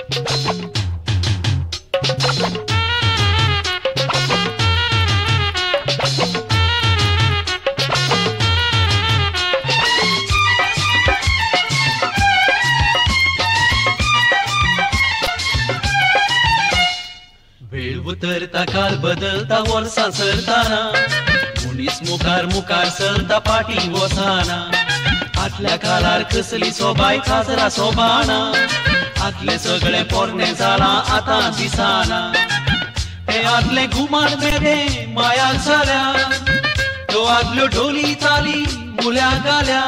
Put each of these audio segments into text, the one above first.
वेळ उतरता काल बदलता वर्सां सरताना मनीस मुखार मुखार सरता पाटी वसाना आदल्या काळार कसली सोबाय काजरा सोबाना आदले सगळे पोरणे जाला आतां दिसाना हे आदले घुमाड मेरे मायाक जाल्या तो आदल्यो ढोली ताली मुल्याक गाल्या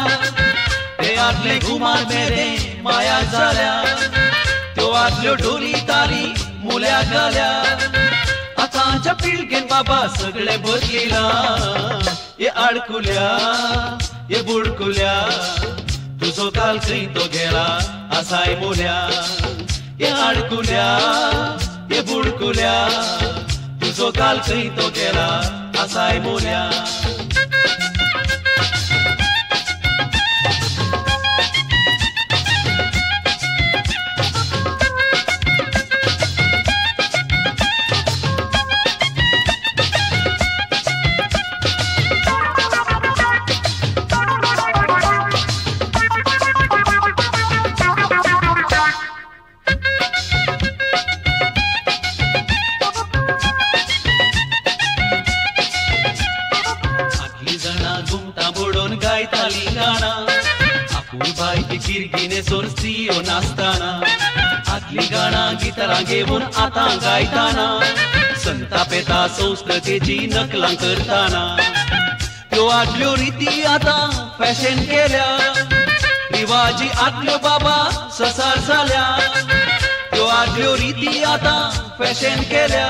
हे आदले घुमाड मेरे मायाक जाल्या तो आदल्यो ढोली ताली मुल्याक गाल्या आतांच्या पिळगेन बाबा सगळे बदलिला ये आडकुल्या ये बुडकुल्या तुझो काल खंय तो गेला आसाय मोल्या ये आडकुल्या ये बुडकुल्या तुझो काल खंय तो गेला आसाय मोल्या गायताली गाणा आपूण बायकी गिरगिने सोरसियो नाचताना आदली गाणा गितारां घेवन आतां गायताना संतापेता संस्कृतीची नकलां करताना त्यो आदल्यो रिती आतां फॅशन केल्या रिवाजी आदल्यो बाबा ससार जाल्या त्यो आदल्यो रिती आतां फॅशन केल्या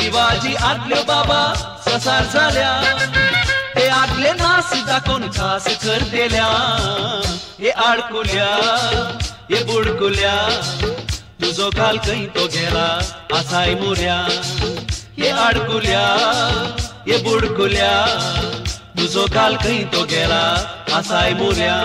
रिवाजी आदल्यो बाबा ससार जाल्या ते आदले नास दाखोवन खास करतेल्या ये आडकुल्या ये बुडकुल्या तुझो काल खंय तो गेला आसाय मोल्या ये आडकुल्या ये बुडकुल्या तुझो काल खंय तो गेला आसाय मोल्या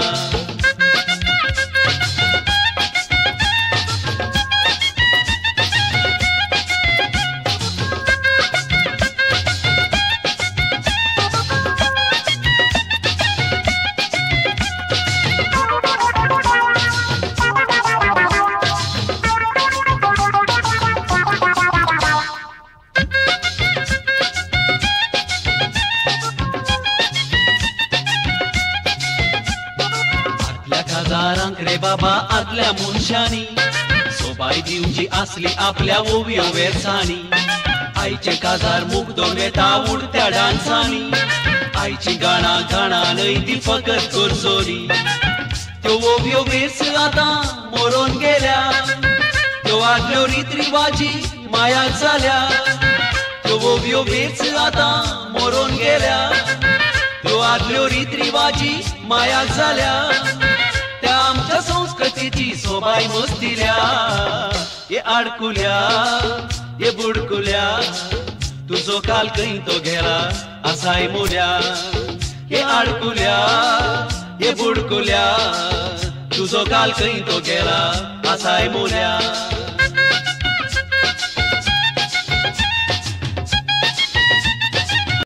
रे बाबा आदल्या मनशांनी सोबाय दिवची आसली आपल्या ओव्यो वेर्सांनी आयचे काजार मुगदोन वेता उडत्या डान्सांनी आयची गाणा गाणा न्हय ती फकत करचोली त्यो ओव्यो वेर्स आतां मरोन गेल्या त्यो आदल्यो रीत रिवाजी मायाक जाल्या त्यो ओव्यो वेर्स आतां मरोन गेल्या त्यो आदल्यो रीत रिवाजी मायाक जाल्या त्या आमच्या संस्कृतीची सोबाय मस्तिल्या ये आडकुल्या ये बुडकुल्या तुझो काल खंय तो गेला आसाय मोल्या ये आडकुल्या ये बुडकुल्या तुझो काल खंय तो गेला आसाय मोल्या